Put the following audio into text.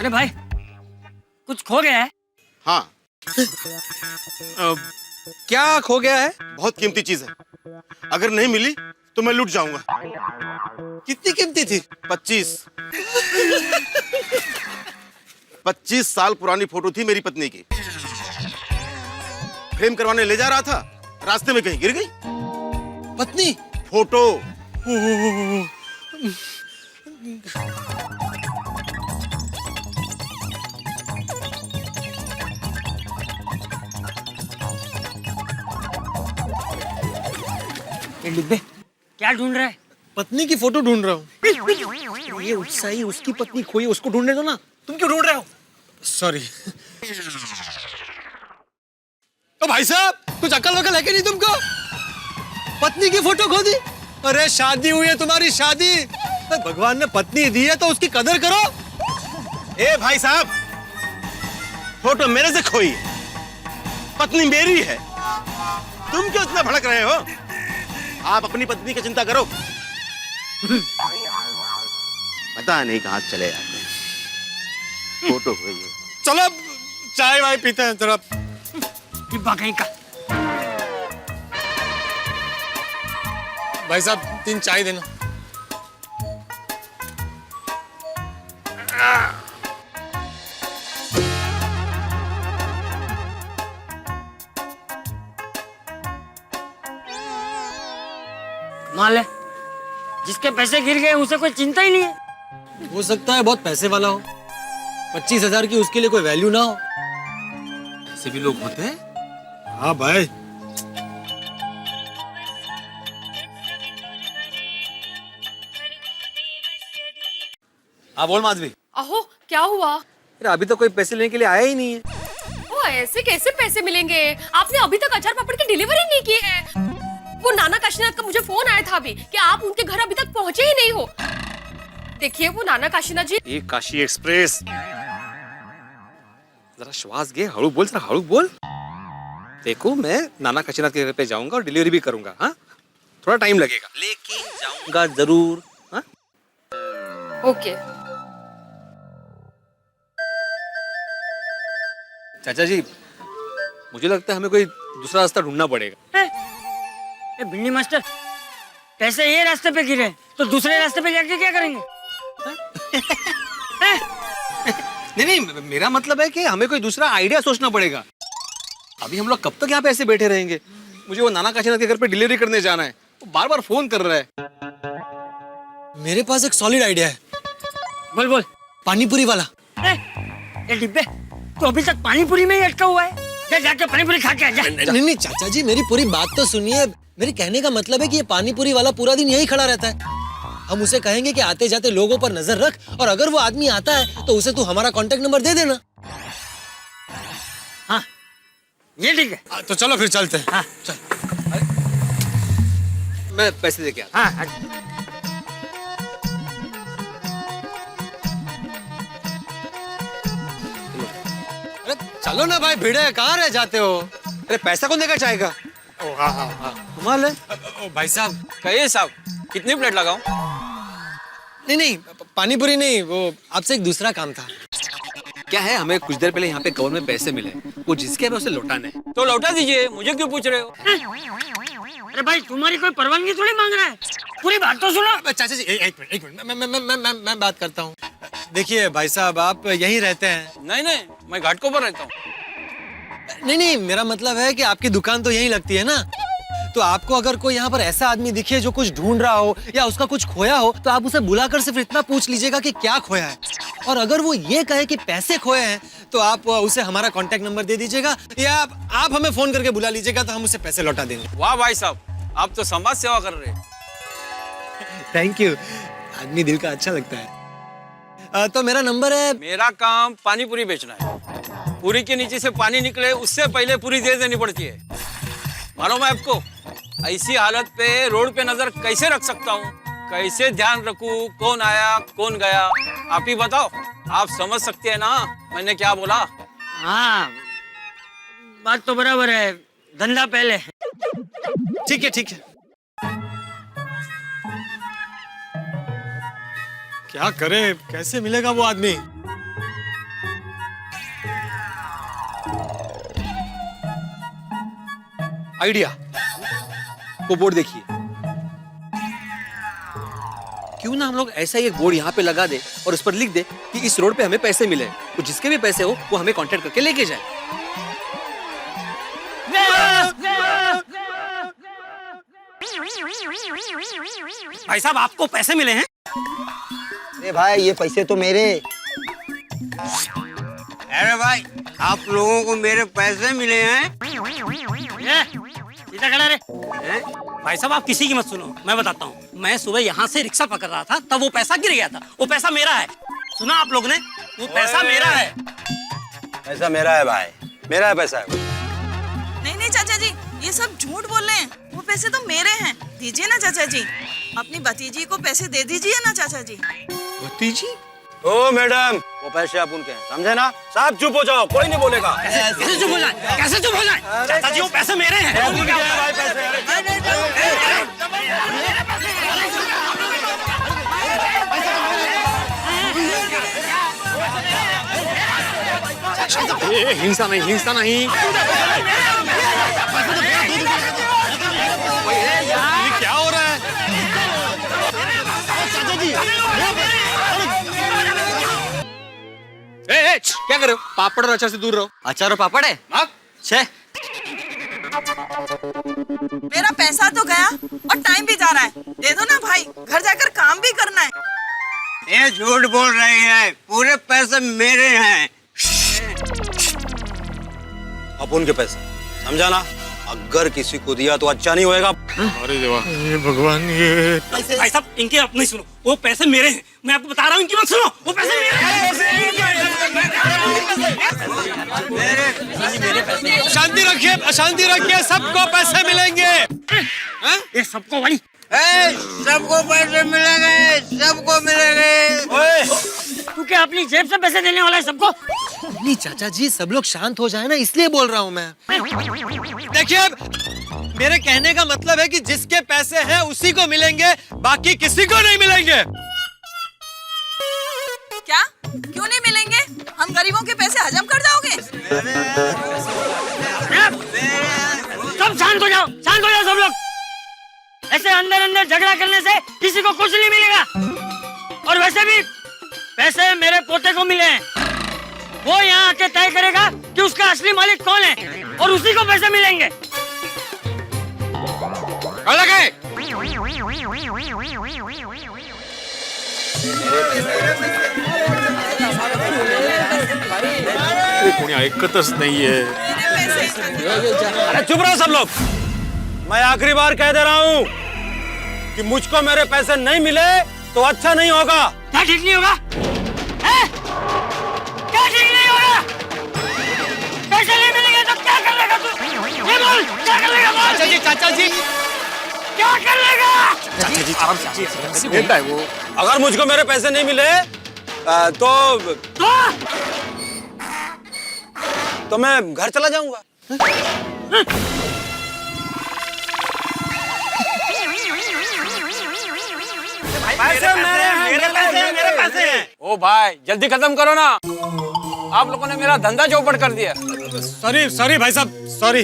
अरे भाई कुछ खो गया है? हाँ, क्या खो गया है? बहुत कीमती चीज है। अगर नहीं मिली तो मैं लूट जाऊंगा। कितनी कीमती थी? 25 साल पुरानी फोटो थी मेरी पत्नी की। फ्रेम करवाने ले जा रहा था, रास्ते में कहीं गिर गई। पत्नी? फोटो। ये डिब्बे क्या ढूंढ रहा है? पत्नी की फोटो ढूंढ रहा हूँ। ये उत्साही उसकी पत्नी खोई, उसको ढूंढने दो ना। तुम क्यों ढूंढ रहे हो? सॉरी। ओ भाई साहब, कुछ अकल वकल है कि नहीं तुमको? पत्नी की फोटो खो दी? अरे शादी हुई है तुम्हारी, शादी। भगवान ने पत्नी दी है तो उसकी कदर करो। ए भाई साहब, फोटो मेरे से खोई है, पत्नी मेरी है। तुम क्यों इतना भड़क रहे हो? आप अपनी पत्नी की चिंता करो। पता नहीं कहां चले जाते हैं। फोटो खोई है। चलो चाय वाय पीते हैं जरा। डिब्बा कहीं का। भाई साहब 3 चाय देना। मान ले जिसके पैसे गिर गए उसे कोई चिंता ही नहीं है। हो सकता है बहुत पैसे वाला हो, 25,000 की उसके लिए कोई वैल्यू ना हो। ऐसे भी लोग होते हैं। हाँ भाई। हाँ बोल माधवी। अहो क्या हुआ? अरे अभी तो कोई पैसे लेने के लिए आया ही नहीं है। वो ऐसे कैसे पैसे मिलेंगे? आपने अभी तक अचार पापड़ की डिलीवरी नहीं की है। वो नाना काशीनाथ का मुझे फोन आया था अभी कि आप उनके घर अभी तक पहुंचे ही नहीं हो। देखिए वो नाना काशीनाथ जी। ये काशी एक्सप्रेस। जरा श्वास घे, हळू बोल, जरा हळू बोल। देखो मैं नाना काशीनाथ के घर पे जाऊंगा और डिलीवरी भी करूंगा। हाँ थोड़ा टाइम लगेगा लेकिन जाऊंगा जरूर। हाँ ओके। चाचा जी, मुझे लगता है हमें कोई दूसरा रास्ता ढूंढना पड़ेगा। ए भिंडी मास्टर, पैसे ये रास्ते पे गिरे तो दूसरे रास्ते पे जाके क्या करेंगे? नहीं, मेरा मतलब है कि हमें कोई दूसरा आइडिया सोचना पड़ेगा। अभी हम लोग कब तक यहाँ पे ऐसे बैठे रहेंगे? मुझे वो नाना काशीनाथ के घर पे डिलीवरी करने जाना है। वो बार बार फोन कर रहा है। मेरे पास एक सॉलिड आइडिया है। बोल बोल। पानीपुरी वाला। ये डिब्बे तो अभी तक पानीपुरी में ही अटका हुआ है। जा जाके पानीपुरी खा के आ जा। नहीं चाचा जी, मेरी पूरी बात तो सुनिए। मेरे कहने का मतलब है कि ये पानीपुरी वाला पूरा दिन यही खड़ा रहता है। हम उसे कहेंगे कि आते जाते लोगों पर नजर रख, और अगर वो आदमी आता है तो उसे तू हमारा कांटेक्ट नंबर दे देना। हाँ ये ठीक है। तो चलो फिर चलते हैं। हाँ चल। मैं पैसे लेके आता। हाँ अरे चलो ना भाई, भिड़े कहाँ रह जाते हो? अरे पैसा कौन देकर जाएगा? हाँ कमाल है। भाई साहब। कहिए साहब, कितनी प्लेट लगाऊं? नहीं पानीपुरी नहीं, वो आपसे एक दूसरा काम था। क्या है, हमें कुछ देर पहले यहाँ पे कवर में पैसे मिले, वो जिसके हमें उसे लौटाने। तो लौटा दीजिए, मुझे क्यों पूछ रहे हो? अरे भाई तुम्हारी कोई परवानगी थोड़ी मांग रहा है, पूरी बात तो सुनो। चाचा जी एक मिनट, मैं बात करता हूँ। देखिए भाई साहब, आप यहीं रहते हैं? नहीं, मैं घाटकोपर रहता हूँ। नहीं, मेरा मतलब है कि आपकी दुकान तो यहीं लगती है ना। तो आपको अगर कोई यहाँ पर ऐसा आदमी दिखे जो कुछ ढूंढ रहा हो या उसका कुछ खोया हो, तो आप उसे बुलाकर सिर्फ इतना पूछ लीजिएगा कि क्या खोया है। और अगर वो ये कहे कि पैसे खोए हैं, तो आप उसे हमारा कांटेक्ट नंबर दे दीजिएगा, या आप हमें फोन करके बुला लीजिएगा, तो हम उसे पैसे लौटा देंगे। वाह भाई साहब, आप तो समाज सेवा कर रहे हैं। Thank you. आदमी दिल का अच्छा लगता है। तो मेरा नंबर है। मेरा काम पानी पूरी बेचना है। पूरी के नीचे से पानी निकले उससे पहले पूरी दे देनी पड़ती है। मालूम है आपको, ऐसी हालत पे रोड पे नजर कैसे रख सकता हूँ? कैसे ध्यान रखूं, कौन आया कौन गया? आप ही बताओ। आप समझ सकते हैं ना मैंने क्या बोला? हाँ बात तो बराबर है, धंधा पहले। ठीक है। क्या करे, कैसे मिलेगा वो आदमी? आइडिया, वो बोर्ड देखिए। क्यों ना हम लोग ऐसा ही एक बोर्ड यहाँ पे लगा दे और उस पर लिख दे कि इस रोड पे हमें पैसे मिले, तो जिसके भी पैसे हो वो हमें कांटेक्ट करके लेके जाए। भाई साहब आपको पैसे मिले हैं? अरे भाई ये पैसे तो मेरे। अरे भाई आप लोगों को मेरे पैसे मिले हैं? सीधा खड़ा रे। भाई साहब आप किसी की मत सुनो, मैं बताता हूँ। मैं सुबह यहाँ से रिक्शा पकड़ रहा था, तब वो पैसा गिर गया था। वो पैसा मेरा है। सुना आप लोग ने? वो पैसा मेरा है। पैसा मेरा है भाई, मेरा है पैसा है। नहीं नहीं चाचा जी, ये सब झूठ बोल रहे हैं। वो पैसे तो मेरे हैं, दीजिए ना चाचा जी। अपनी भतीजी को पैसे दे दीजिए ना चाचा जी। भतीजी? ओ मैडम, वो पैसे आप उनके हैं, समझे ना? साहब चुप हो जाओ, कोई नहीं बोलेगा। कैसे चुप हो जाए? कैसे चुप हो जाए? चाचा जी वो पैसे मेरे हैं। हिंसा नहीं, हिंसा नहीं। ये क्या हो रहा है? क्या कर रहे हो? पापड़ और अचार से दूर रहो। अचार और पापड़ है? छे। मेरा पैसा तो गया और टाइम भी जा रहा है। दे दो ना भाई, घर जाकर काम भी करना है। ये झूठ बोल रही है, पूरे पैसे मेरे हैं। अब उनके पैसे, समझा ना? अगर किसी को दिया तो अच्छा नहीं होएगा। अरे देवा, ये भगवान, ये भाई साहब इनके आप नहीं सुनो, वो पैसे मेरे हैं। मैं आपको बता रहा हूँ, इनकी मत सुनो। वो पैसे मेरे हैं। शांति रखिए, अशांति रखिए, सबको पैसे मिलेंगे। ये सबको भाई। सबको पैसे मिलेंगे, सबको मिलेंगे। तू क्या अपनी जेब से पैसे देने वाला है सबको? नहीं चाचा जी, सब लोग शांत हो जाए ना, इसलिए बोल रहा हूँ मैं। देखिए, मेरे कहने का मतलब है कि जिसके पैसे हैं उसी को मिलेंगे, बाकी किसी को नहीं मिलेंगे। क्या? क्यों नहीं मिलेंगे? हम गरीबों के पैसे हजम कर जाओगे? सब शांत हो जाओ, शांत हो जाओ सब लोग। ऐसे अंदर अंदर झगड़ा करने से किसी को कुछ नहीं मिलेगा। और वैसे भी पैसे मेरे पोते को मिले हैं। वो यहाँ आके तय करेगा कि उसका असली मालिक कौन है और उसी को पैसे मिलेंगे। अलग है। कोणी ऐकतच नाहीये। अरे चुप रहो सब लोग। मैं आखिरी बार कह दे रहा हूँ कि मुझको मेरे पैसे नहीं मिले तो अच्छा नहीं होगा। क्या ठीक नहीं होगा? हैं? क्या ठीक नहीं होगा? पैसे नहीं मिलेंगे तो क्या कर लेगा तू? ये बोल, क्या कर लेगा? बोल। चाचा जी, क्या कर लेगा? चाचा जी, आराम से बोलता है वो। अगर मुझको मेरे पैसे नहीं मिले तो मैं घर चला जाऊंगा। पैसे मेरे पैसे हैं। ओ भाई जल्दी खत्म करो ना, आप लोगों ने मेरा धंधा चौपट कर दिया। सॉरी भाई साहब, सॉरी।